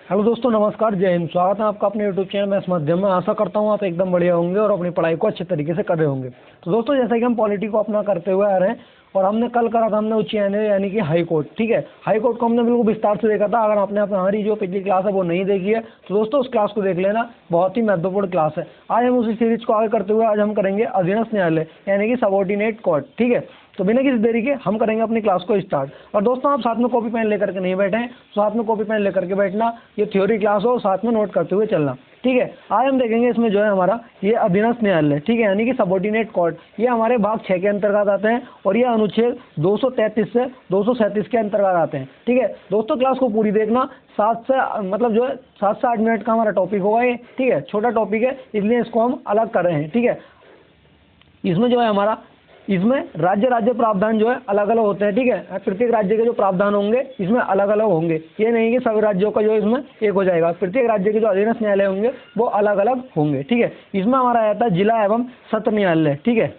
Hello दोस्तों, नमस्कार, जय हिंद। स्वागत है आपका अपने यूट्यूब चैनल में इस माध्यम में। आशा करता हूँ आप एकदम बढ़िया होंगे और अपनी पढ़ाई को अच्छे तरीके से कर रहे होंगे। तो दोस्तों, जैसा कि हम पॉलिटी को अपना करते हुए आ रहे हैं और हमने कल करा था हमने उच्च न्यायालय यानी कि हाई कोर्ट। ठीक है, हाई कोर्ट को हमने बिल्कुल विस्तार से देखा था। अगर आपने हमारी जो पिछली क्लास है वो नहीं देखी है तो दोस्तों उस क्लास को देख लेना, बहुत ही महत्वपूर्ण क्लास है। आज हम उसी सीरीज को आगे करते हुए आज हम करेंगे अधीनस्थ न्यायालय यानी कि सबऑर्डिनेट कोर्ट। ठीक है, तो बिना किसी देरी के हम करेंगे अपनी क्लास को स्टार्ट। और दोस्तों, आप साथ में कॉपी पेन लेकर के नहीं बैठे हैं, साथ में कॉपी पेन लेकर के बैठना। ये थ्योरी क्लास हो, साथ में नोट करते हुए चलना। ठीक है, आज हम देखेंगे इसमें जो है हमारा ये अधीनस्थ न्यायालय, ठीक है, यानी कि सबऑर्डिनेट कोर्ट। ये हमारे भाग 6 के अंतर्गत आते हैं और ये अनुच्छेद 233 से 237 के अंतर्गत आते हैं। ठीक है दोस्तों, क्लास को पूरी देखना। 7 से मतलब जो है 7 से 8 मिनट का हमारा टॉपिक होगा ये। ठीक है, छोटा टॉपिक है इसलिए इसको हम अलग कर रहे हैं। ठीक है, इसमें जो है हमारा इसमें राज्य प्रावधान जो है अलग अलग होते हैं। ठीक है, प्रत्येक राज्य के जो प्रावधान होंगे इसमें अलग अलग होंगे। ये नहीं कि सभी राज्यों का जो इसमें एक हो जाएगा। प्रत्येक राज्य के जो अधीनस्थ न्यायालय होंगे वो अलग अलग होंगे। ठीक है, इसमें हमारा आता है जिला एवं सत्र न्यायालय। ठीक है,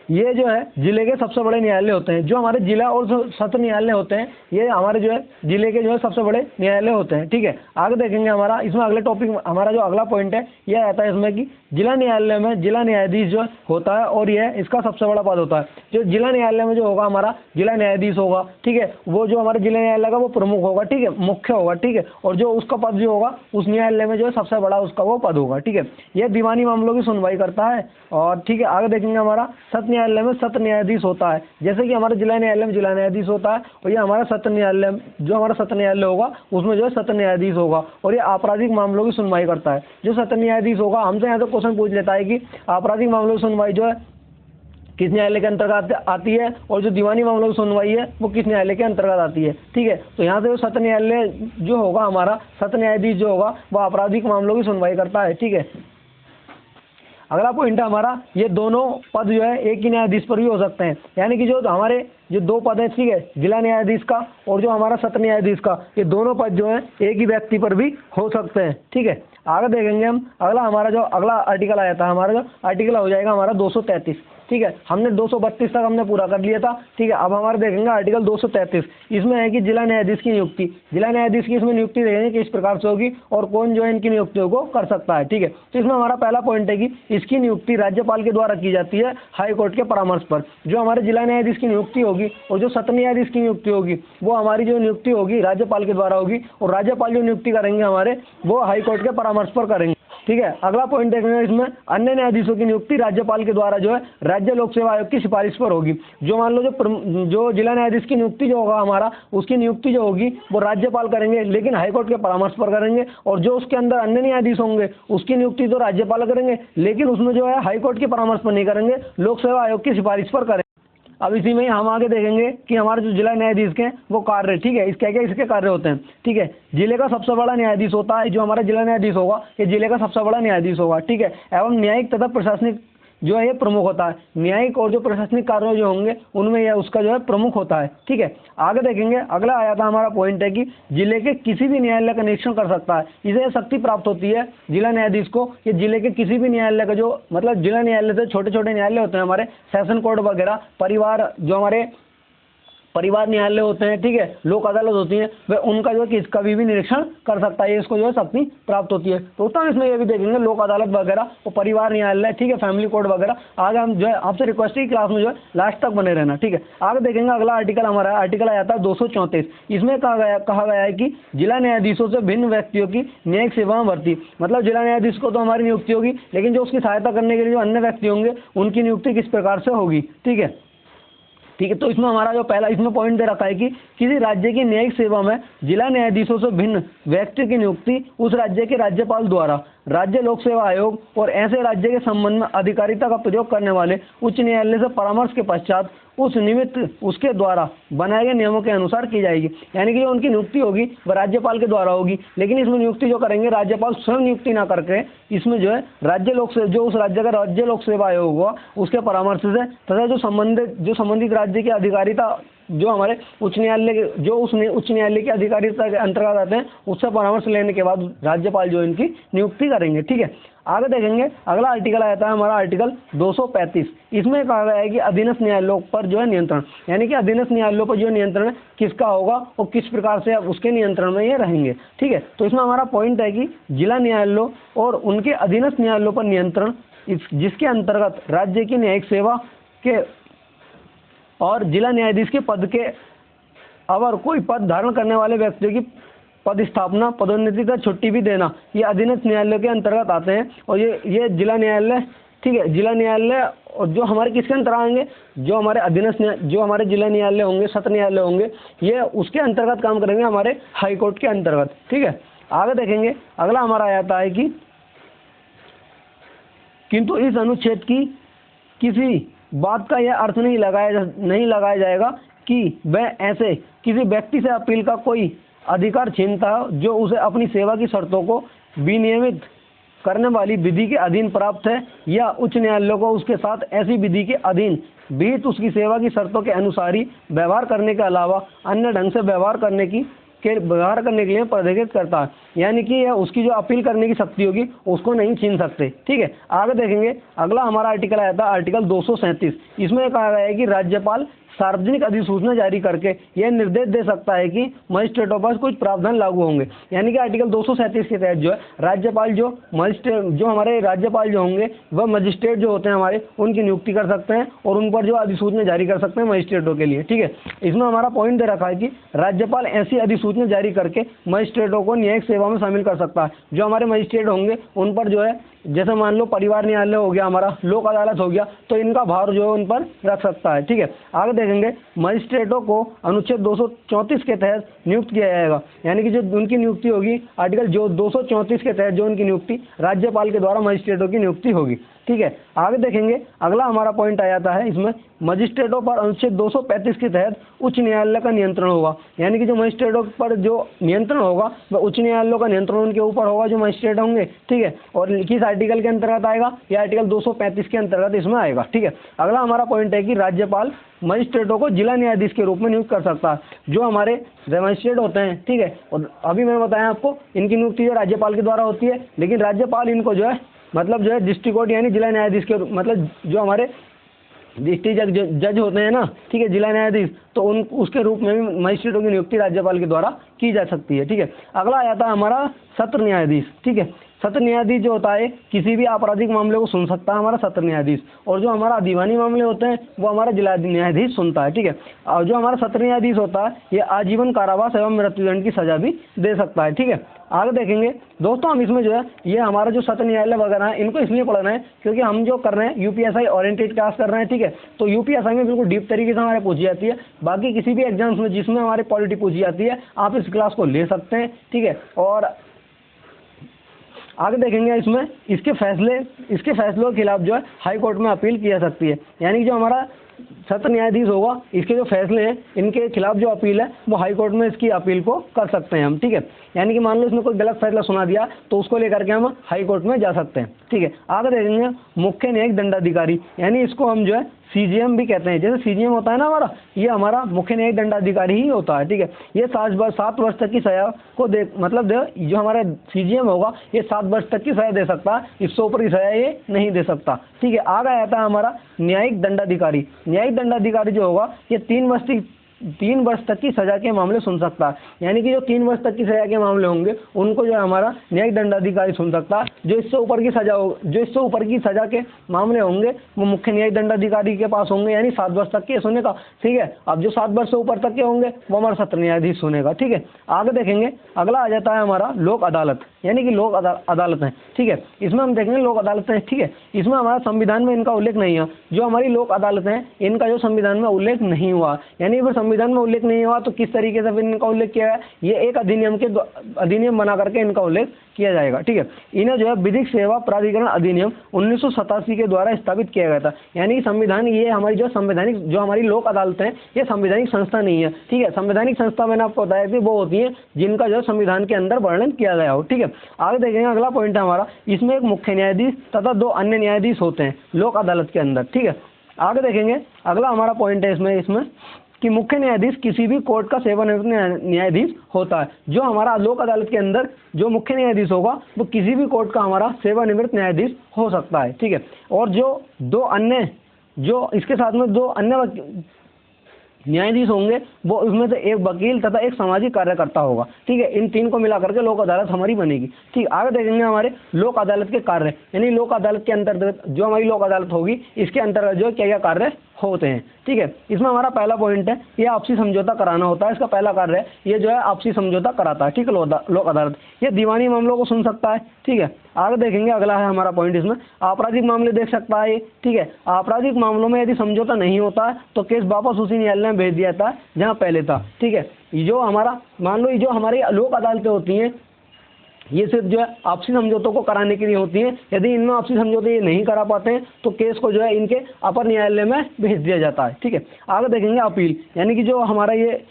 ये जो है जिले के सबसे बड़े न्यायालय होते हैं। जो हमारे जिला और सत्र न्यायालय होते हैं ये हमारे जो है जिले के जो है सबसे बड़े न्यायालय होते हैं। ठीक है, आगे देखेंगे हमारा इसमें अगले टॉपिक हमारा जो अगला पॉइंट है यह आता है इसमें कि जिला न्यायालय में जिला न्यायाधीश जो होता है और यह इसका सबसे बड़ा पद होता है। जो जिला न्यायालय में जो होगा हमारा जिला न्यायाधीश होगा। ठीक है, वो जो हमारे जिला न्यायालय का वो प्रमुख होगा। ठीक है, मुख्य होगा। ठीक है, और जो उसका पद जो होगा उस न्यायालय में जो है सबसे बड़ा उसका वो पद होगा। ठीक है, यह दीवानी मामलों की सुनवाई करता है। और ठीक है, आगे देखेंगे हमारा सत्र न्यायालय में सत्र न्यायाधीश होता है। जैसे कि हमारे जिला न्यायालय में जिला न्यायाधीश होता है और ये हमारा सत्र न्यायालय जो हमारा सत्र न्यायालय होगा उसमें जो है सत्र न्यायाधीश होगा और ये आपराधिक मामलों की सुनवाई करता है। जो सत्र न्यायाधीश होगा हमसे यहाँ तो क्वेश्चन पूछ लेता है कि आपराधिक मामलों की सुनवाई जो है किस न्यायालय के अंतर्गत आती है और जो दीवानी मामलों की सुनवाई है वो किस न्यायालय के अंतर्गत आती है। ठीक है, तो यहाँ से जो सत्र न्यायालय जो होगा हमारा सत्र न्यायाधीश जो होगा वो आपराधिक मामलों की सुनवाई करता है। ठीक है, अगला पॉइंट है हमारा ये दोनों पद जो है एक ही न्यायाधीश पर भी हो सकते हैं। यानी कि जो हमारे जो दो पद है, ठीक है, जिला न्यायाधीश का और जो हमारा सत्र न्यायाधीश का, ये दोनों पद जो है एक ही व्यक्ति पर भी हो सकते हैं। ठीक है, आगे देखेंगे हम अगला हमारा जो अगला आर्टिकल आया था हमारा जो आर्टिकल हो जाएगा हमारा 233। ठीक है, हमने 232 तक हमने पूरा कर लिया था। ठीक है, अब हमारे देखेंगे आर्टिकल 233। इसमें है कि जिला न्यायाधीश की नियुक्ति, जिला न्यायाधीश की इसमें नियुक्ति देखेंगे कि इस प्रकार से होगी और कौन जो है इनकी नियुक्तियों को कर सकता है। ठीक है, तो इसमें हमारा पहला पॉइंट है कि इसकी नियुक्ति राज्यपाल के द्वारा की जाती है हाई कोर्ट के परामर्श पर। जो हमारे जिला न्यायाधीश की नियुक्ति होगी और जो सत्र न्यायाधीश की नियुक्ति होगी वो हमारी जो नियुक्ति होगी राज्यपाल के द्वारा होगी और राज्यपाल जो नियुक्ति करेंगे हमारे वो हाई कोर्ट के परामर्श पर करेंगे। ठीक है, अगला पॉइंट देखेंगे इसमें अन्य न्यायाधीशों की नियुक्ति राज्यपाल के द्वारा जो है राज्य लोक सेवा आयोग की सिफारिश पर होगी। जो मान लो जो जिला न्यायाधीश की नियुक्ति जो होगा हमारा उसकी नियुक्ति जो होगी वो राज्यपाल करेंगे लेकिन हाईकोर्ट के परामर्श पर करेंगे। और जो उसके अंदर अन्य न्यायाधीश होंगे उसकी नियुक्ति तो राज्यपाल करेंगे लेकिन उसमें जो है हाईकोर्ट के परामर्श पर नहीं करेंगे, लोक सेवा आयोग की सिफारिश पर करेंगे। अब इसी में हम आगे देखेंगे कि हमारे जो जिला न्यायाधीश के वो कार्य, ठीक है, इसके क्या इसके कार्य होते हैं। ठीक है, जिले का सबसे बड़ा न्यायाधीश होता है। जो हमारा जिला न्यायाधीश होगा ये जिले का सबसे बड़ा न्यायाधीश होगा। ठीक है, एवं न्यायिक तथा प्रशासनिक जो है ये प्रमुख होता है। न्यायिक और जो प्रशासनिक कार्य जो होंगे उनमें यह उसका जो है प्रमुख होता है। ठीक है, आगे देखेंगे अगला आया था हमारा पॉइंट है कि जिले के किसी भी न्यायालय का निरीक्षण कर सकता है। इसे शक्ति प्राप्त होती है जिला न्यायाधीश को। ये जिले के किसी भी न्यायालय का जो मतलब जिला न्यायालय से छोटे छोटे न्यायालय होते हैं हमारे सेशन कोर्ट वगैरह, परिवार जो हमारे परिवार न्यायालय होते हैं, ठीक है, लोक अदालत होती है, वह उनका जो है कभी भी निरीक्षण कर सकता है। इसको जो है शक्ति प्राप्त होती है। तो उतना इसमें ये भी देखेंगे लोक अदालत वगैरह और परिवार न्यायालय, ठीक है, फैमिली कोर्ट वगैरह। आगे हम जो है आपसे रिक्वेस्ट है क्लास में जो है लास्ट तक बने रहना। ठीक है, आगे देखेंगे अगला आर्टिकल हमारा आर्टिकल आया था 234। इसमें कहा गया है कि जिला न्यायाधीशों से भिन्न व्यक्तियों की न्यायिक सेवा में भर्ती। मतलब जिला न्यायाधीश को तो हमारी नियुक्ति होगी लेकिन जो उसकी सहायता करने के लिए जो अन्य व्यक्ति होंगे उनकी नियुक्ति किस प्रकार से होगी। ठीक है, ठीक है, तो इसमें हमारा जो पहला इसमें पॉइंट दे रखा है कि किसी राज्य की न्यायिक सेवा में जिला न्यायाधीशों से भिन्न व्यक्ति की नियुक्ति उस राज्य के राज्यपाल द्वारा राज्य लोक सेवा आयोग और ऐसे राज्य के संबंध में अधिकारिता का प्रयोग करने वाले उच्च न्यायालय से परामर्श के पश्चात उस निमित्त उसके द्वारा बनाए गए नियमों के अनुसार की जाएगी। यानी कि जो उनकी नियुक्ति होगी वह राज्यपाल के द्वारा होगी लेकिन इसमें नियुक्ति जो करेंगे राज्यपाल स्वयं नियुक्ति ना करके इसमें जो है राज्य लोक सेवा जो उस राज्य का राज्य लोक सेवा आयोग होगा उसके परामर्श से तथा जो संबंधित राज्य की अधिकारिता जो हमारे उच्च न्यायालय के जो उच्च न्यायालय के अधिकारिता के अंतर्गत आते हैं उससे परामर्श लेने के बाद राज्यपाल जो इनकी नियुक्ति करेंगे। ठीक है, आगे देखेंगे अगला आर्टिकल आ जाता है हमारा आर्टिकल 235। इसमें कहा गया है कि अधीनस्थ न्यायालयों पर जो है नियंत्रण, यानी कि अधीनस्थ न्यायालयों पर जो नियंत्रण किसका होगा और किस प्रकार से उसके नियंत्रण में ये रहेंगे। ठीक है, तो इसमें हमारा पॉइंट है कि जिला न्यायालयों और उनके अधीनस्थ न्यायालयों पर नियंत्रण जिसके अंतर्गत राज्य की न्यायिक सेवा के और जिला न्यायाधीश के पद के अवर कोई पद धारण करने वाले व्यक्तियों की पदस्थापना, पदोन्नति का छुट्टी भी देना, ये अधीनस्थ न्यायालय के अंतर्गत आते हैं। और ये जिला न्यायालय, ठीक है, जिला न्यायालय और जो हमारे किसके अंतर आएंगे, जो हमारे अधीनस्थ जो हमारे जिला न्यायालय होंगे, सत्र न्यायालय होंगे, ये उसके अंतर्गत काम करेंगे, हमारे हाई कोर्ट के अंतर्गत। ठीक है, आगे देखेंगे अगला हमारा आ जाता है कि किंतु इस अनुच्छेद की किसी बात का यह अर्थ नहीं लगाया जाएगा कि वह ऐसे किसी व्यक्ति से अपील का कोई अधिकार छीनता है जो उसे अपनी सेवा की शर्तों को विनियमित करने वाली विधि के अधीन प्राप्त है, या उच्च न्यायालय को उसके साथ ऐसी विधि के अधीन विहित उसकी सेवा की शर्तों के अनुसार ही व्यवहार करने के अलावा अन्य ढंग से व्यवहार करने के लिए प्राधिकृत करता है। यानी कि यह उसकी जो अपील करने की शक्ति होगी उसको नहीं छीन सकते। ठीक है, आगे देखेंगे अगला हमारा आर्टिकल आया था आर्टिकल 237। इसमें कहा गया है कि राज्यपाल सार्वजनिक अधिसूचना जारी करके यह निर्देश दे सकता है कि मजिस्ट्रेटों पर कुछ प्रावधान लागू होंगे। यानी कि आर्टिकल 237 के तहत जो है राज्यपाल हमारे राज्यपाल जो होंगे वह मजिस्ट्रेट जो होते हैं हमारे उनकी नियुक्ति कर सकते हैं और उन पर जो अधिसूचना जारी कर सकते हैं मजिस्ट्रेटों के लिए। ठीक है, इसमें हमारा पॉइंट दे रखा है कि राज्यपाल ऐसी अधिसूचना जारी करके मजिस्ट्रेटों को न्यायिक सेवा में शामिल कर सकता है। जो हमारे मजिस्ट्रेट होंगे उन पर जो है, जैसे मान लो परिवार न्यायालय हो गया, हमारा लोक अदालत हो गया, तो इनका भार जो है उन पर रख सकता है। ठीक है, आगे देखेंगे मजिस्ट्रेटों को अनुच्छेद 234 के तहत नियुक्त किया जाएगा। यानी कि जो उनकी नियुक्ति होगी आर्टिकल 234 के तहत जो उनकी नियुक्ति राज्यपाल के द्वारा मजिस्ट्रेटों की नियुक्ति होगी। ठीक है, आगे देखेंगे अगला हमारा पॉइंट आ जाता है इसमें मजिस्ट्रेटों पर अनुच्छेद 235 के तहत उच्च न्यायालय का नियंत्रण होगा। यानी कि जो मजिस्ट्रेटों पर जो नियंत्रण होगा वह उच्च न्यायालयों का नियंत्रण उनके ऊपर होगा जो मजिस्ट्रेट होंगे। ठीक है, और किस आर्टिकल के अंतर्गत आएगा, यह आर्टिकल 235 के अंतर्गत इसमें आएगा। ठीक है, अगला हमारा पॉइंट है कि राज्यपाल मजिस्ट्रेटों को जिला न्यायाधीश के रूप में नियुक्त कर सकता है। जो हमारे मजिस्ट्रेट होते हैं, ठीक है, और अभी मैंने बताया आपको इनकी नियुक्ति जो राज्यपाल के द्वारा होती है, लेकिन राज्यपाल इनको जो है डिस्ट्रिक्ट कोर्ट यानी जिला न्यायाधीश के जो हमारे डिस्ट्रिक्ट जज होते हैं ना, ठीक है, जिला न्यायाधीश, तो उसके रूप में भी मजिस्ट्रेटों की नियुक्ति राज्यपाल के द्वारा की जा सकती है। ठीक है, अगला आ जाता है हमारा सत्र न्यायाधीश। ठीक है, सत्र न्यायाधीश जो होता है किसी भी आपराधिक मामले को सुन सकता है हमारा सत्र न्यायाधीश, और जो हमारा दीवानी मामले होते हैं वो हमारा जिला न्यायाधीश सुनता है। ठीक है, और जो हमारा सत्र न्यायाधीश होता है ये आजीवन कारावास एवं मृत्युदंड की सजा भी दे सकता है। ठीक है, आगे देखेंगे दोस्तों हम इसमें जो है ये हमारा जो सत्र न्यायालय वगैरह है इनको इसलिए पढ़ना है क्योंकि हम जो कर रहे हैं यूपीएसआई ओरिएंटेड क्लास कर रहे हैं। ठीक है, तो यूपीएसआई में बिल्कुल डीप तरीके से हमारे पूछी जाती है। बाकी किसी भी एग्जाम्स में जिसमें हमारे पॉलिटी पूछी जाती है आप इस क्लास को ले सकते हैं। ठीक है, और आगे देखेंगे इसमें इसके फैसलों के खिलाफ जो है हाई कोर्ट में अपील की जा सकती है। यानी जो हमारा सत्र न्यायाधीश होगा इसके जो फैसले हैं इनके खिलाफ जो अपील है वो हाई कोर्ट में इसकी अपील को कर सकते हैं हम। ठीक है, यानी कि मान लो इसने कोई गलत फैसला सुना दिया तो उसको लेकर के हम हाई कोर्ट में जा सकते हैं। ठीक है, आगे देखेंगे मुख्य न्यायिक दंडाधिकारी, यानी इसको हम जो है सीजीएम भी कहते हैं। जैसे सीजीएम होता है ना हमारा, ये हमारा मुख्य न्यायिक दंडाधिकारी ही होता है। ठीक है, ये 7 वर्ष तक की सजा को जो हमारा सीजीएम होगा ये 7 वर्ष तक की सजा दे सकता है, इससे ऊपर की सजा ये नहीं दे सकता। ठीक है, आगे आता है हमारा न्यायिक दंडाधिकारी। न्यायिक दंडाधिकारी जो होगा ये 3 वर्ष तक की सजा के मामले सुन सकता है। यानी कि जो 3 वर्ष तक की सजा के मामले होंगे उनको जो है हमारा न्यायिक दंडाधिकारी सुन सकता है। जो इससे ऊपर की सजा के मामले होंगे वो मुख्य न्यायिक दंडाधिकारी के पास होंगे, यानी 7 वर्ष तक के सुनेगा। ठीक है, अब जो 7 वर्ष से ऊपर तक के होंगे वो हमारा सत्र न्यायाधीश सुनेगा। ठीक है, आगे देखेंगे अगला आ जाता है हमारा लोक अदालत, यानी कि लोक अदालतें। ठीक है, इसमें हम देखेंगे लोक अदालतें। ठीक है, इसमें हमारा संविधान में इनका उल्लेख नहीं है। जो हमारी लोक अदालतें हैं इनका जो संविधान में उल्लेख नहीं हुआ, यानी फिर संविधान में उल्लेख नहीं हुआ तो किस तरीके से फिर इनका उल्लेख किया है, ये एक अधिनियम बना करके इनका उल्लेख किया जाएगा। ठीक है, इन्हें जो है विधिक सेवा प्राधिकरण अधिनियम 1987 के द्वारा स्थापित किया गया था। यानी संविधान ये हमारी जो हमारी लोक अदालतें हैं ये संवैधानिक संस्था नहीं है। ठीक है, संवैधानिक संस्था मैंने आपको बताया कि वो होती है जिनका जो संविधान के अंदर वर्णन किया गया हो। ठीक है, आगे देखेंगे अगला पॉइंट है हमारा, इसमें एक मुख्य न्यायाधीश तथा 2 अन्य न्यायाधीश होते हैं लोक अदालत के अंदर। ठीक है, आगे देखेंगे अगला हमारा पॉइंट है इसमें कि मुख्य न्यायाधीश किसी भी कोर्ट का सेवानिवृत्त न्यायाधीश होता है। जो हमारा लोक अदालत के अंदर जो मुख्य न्यायाधीश होगा वो किसी भी कोर्ट का हमारा सेवानिवृत्त न्यायाधीश हो सकता है, ठीक है। और जो दो अन्य जो इसके साथ में दो अन्य न्यायाधीश होंगे वो उसमें से एक वकील तथा एक सामाजिक कार्यकर्ता होगा, ठीक है। इन तीन को मिला करके लोक अदालत हमारी बनेगी, ठीक। आगे देखेंगे हमारे लोक अदालत के कार्य, यानी लोक अदालत के अंतर्गत जो हमारी लोक अदालत होगी इसके अंतर्गत जो क्या क्या कार्य होते हैं, ठीक है। इसमें हमारा पहला पॉइंट है ये आपसी समझौता कराना होता है। इसका पहला कार्य है ये जो है आपसी समझौता कराता है, ठीक है। लोक अदालत ये दीवानी मामलों को सुन सकता है, ठीक है। आगे देखेंगे अगला है हमारा पॉइंट, इसमें आपराधिक मामले देख सकता है, ठीक है। आपराधिक मामलों में यदि समझौता नहीं होता है तो केस वापस उसी न्यायालय में भेज दिया जाता है जहाँ पहले था, ठीक है। जो हमारा मान लो जो हमारी लोक अदालतें होती हैं ये सिर्फ जो है आपसी समझौतों को कराने के लिए होती हैं। यदि इनमें आपसी समझौते ये नहीं करा पाते हैं तो केस को जो है इनके अपर न्यायालय में भेज दिया जाता है, ठीक है। आगे देखेंगे अपील, यानी कि जो हमारा ये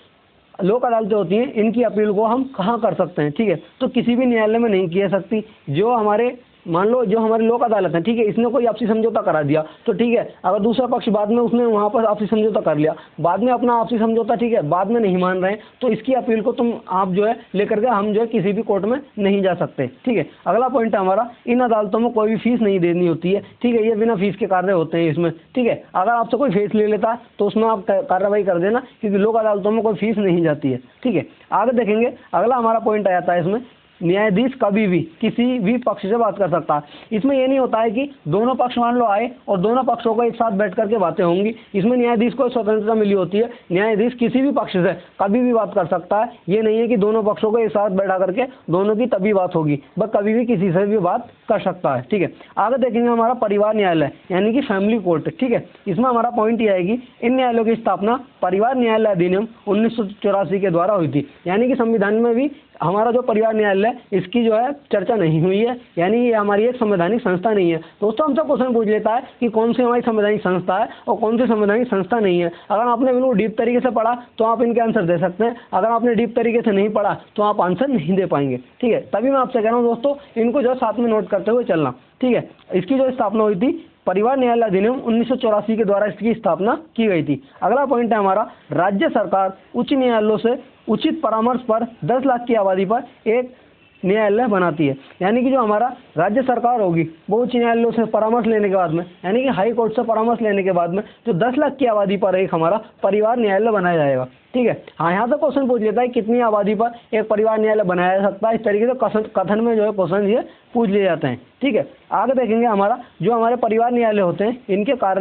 लोक अदालतें होती हैं इनकी अपील को हम कहाँ कर सकते हैं, ठीक है। तो किसी भी न्यायालय में नहीं की जा सकती। जो हमारे मान लो जो हमारी लोक अदालत है, ठीक है, इसने कोई आपसी समझौता करा दिया तो ठीक है, अगर दूसरा पक्ष बाद में उसने वहाँ पर आपसी समझौता कर लिया, बाद में अपना आपसी समझौता, ठीक है, बाद में नहीं मान रहे हैं तो इसकी अपील को आप जो है लेकर के हम जो है किसी भी कोर्ट में नहीं जा सकते, ठीक है। अगला पॉइंट है हमारा इन अदालतों में कोई भी फीस नहीं देनी होती है, ठीक है। ये बिना फीस के कार्य होते हैं इसमें, ठीक है। अगर आपसे कोई फीस ले लेता है तो उसमें आप कार्रवाई कर देना, क्योंकि लोक अदालतों में कोई फीस नहीं जाती है, ठीक है। आगे देखेंगे अगला हमारा पॉइंट आ जाता है इसमें न्यायाधीश कभी भी किसी भी पक्ष से बात कर सकता है। इसमें ये नहीं होता है कि दोनों पक्ष मान लो आए और दोनों पक्षों को एक साथ बैठ करके बातें होंगी। इसमें न्यायाधीश को स्वतंत्रता मिली होती है। न्यायाधीश किसी भी पक्ष से कभी भी बात कर सकता है। ये नहीं है कि दोनों पक्षों को एक साथ बैठा करके दोनों की तभी बात होगी, बस कभी भी किसी से भी बात कर सकता है, ठीक है। आगे देखेंगे हमारा परिवार न्यायालय यानी कि फैमिली कोर्ट, ठीक है। इसमें हमारा पॉइंट ये आएगी इन न्यायालयों की स्थापना परिवार न्यायालय अधिनियम 1984 के द्वारा हुई थी। यानी कि संविधान में भी हमारा जो परिवार न्यायालय इसकी जो है चर्चा नहीं हुई है, यानी ये हमारी एक संवैधानिक संस्था नहीं है। दोस्तों हमसे क्वेश्चन पूछ लेता है कि कौन सी हमारी संवैधानिक संस्था है और कौन सी संवैधानिक संस्था नहीं है। अगर आपने बिल्कुल डीप तरीके से पढ़ा तो आप इनके आंसर दे सकते हैं, अगर आपने डीप तरीके से नहीं पढ़ा तो आप आंसर नहीं दे पाएंगे, ठीक है। तभी मैं आपसे कह रहा हूँ दोस्तों इनको जो साथ में नोट करते हुए चलना, ठीक है। इसकी जो स्थापना हुई थी परिवार न्यायालय अधिनियम 1984 के द्वारा इसकी स्थापना की गई थी। अगला पॉइंट है हमारा राज्य सरकार उच्च न्यायालयों से उचित परामर्श पर 10 लाख की आबादी पर एक न्यायालय बनाती है। यानी कि जो हमारा राज्य सरकार होगी वो उच्च न्यायालयों से परामर्श लेने के बाद में, यानी कि हाई कोर्ट से परामर्श लेने के बाद में जो 10 लाख की आबादी पर एक हमारा परिवार न्यायालय बनाया जाएगा, ठीक है। हाँ, यहाँ से क्वेश्चन पूछ लेता है कितनी आबादी पर एक परिवार न्यायालय बनाया जा सकता है। इस तरीके से कथन में जो है क्वेश्चन ये पूछ लिए जाते हैं, ठीक है। आगे देखेंगे हमारा जो हमारे परिवार न्यायालय होते हैं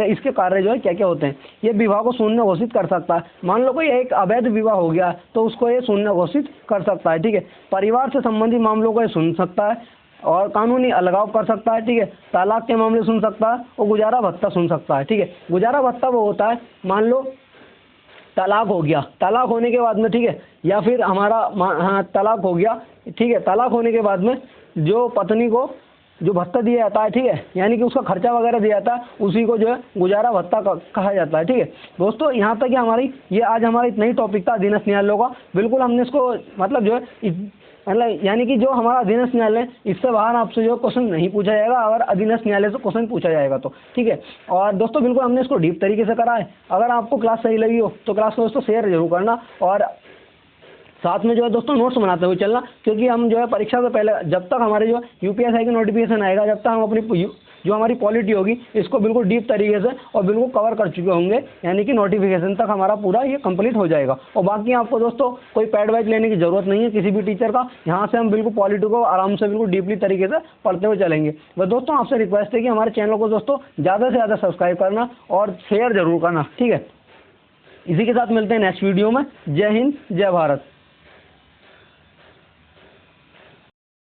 इसके कार्य जो है क्या क्या होते हैं। ये विवाह को शून्य घोषित कर सकता है। मान लो कोई एक अवैध विवाह हो गया तो उसको ये शून्य घोषित कर सकता है, ठीक है। परिवार से संबंधित मामलों को ये सुन सकता है और कानूनी अलगाव कर सकता है, ठीक है। तलाक के मामले सुन सकता है और गुजारा भत्ता सुन सकता है, ठीक है। गुजारा भत्ता वो होता है मान लो तलाक हो गया, तलाक होने के बाद में, ठीक है, या फिर हमारा हाँ तलाक हो गया, ठीक है। तलाक होने के बाद में जो पत्नी को जो भत्ता दिया जाता है, ठीक है, यानी कि उसका खर्चा वगैरह दिया जाता है उसी को जो है गुजारा भत्ता कहा जाता है, ठीक है। दोस्तों यहाँ तक कि हमारी ये आज हमारा इतना ही टॉपिक था अधीनस्थ न्यायालयों का। बिल्कुल हमने इसको मतलब जो है मतलब यानी कि जो हमारा अधीनस्थ न्यायालय इससे बाहर आपसे जो क्वेश्चन नहीं पूछा जाएगा अगर अधीनस्थ न्यायालय से क्वेश्चन पूछा जाएगा तो, ठीक है। और दोस्तों बिल्कुल हमने इसको डीप तरीके से करा है। अगर आपको क्लास सही लगी हो तो क्लास को दोस्तों शेयर जरूर करना और साथ में जो है दोस्तों नोट्स बनाते हुए चलना, क्योंकि हम जो है परीक्षा से पहले जब तक हमारे जो यूपीएससी की नोटिफिकेशन आएगा जब तक हम अपनी जो हमारी पॉलिटी होगी इसको बिल्कुल डीप तरीके से और बिल्कुल कवर कर चुके होंगे, यानी कि नोटिफिकेशन तक हमारा पूरा ये कंप्लीट हो जाएगा। और बाकी आपको दोस्तों कोई पैड वाइज लेने की जरूरत नहीं है किसी भी टीचर का। यहाँ से हम बिल्कुल पॉलिटी को आराम से बिल्कुल डीपली तरीके से पढ़ते हुए चलेंगे। बस दोस्तों आपसे रिक्वेस्ट है कि हमारे चैनल को दोस्तों ज़्यादा से ज़्यादा सब्सक्राइब करना और शेयर जरूर करना, ठीक है। इसी के साथ मिलते हैं नेक्स्ट वीडियो में। जय हिंद, जय भारत।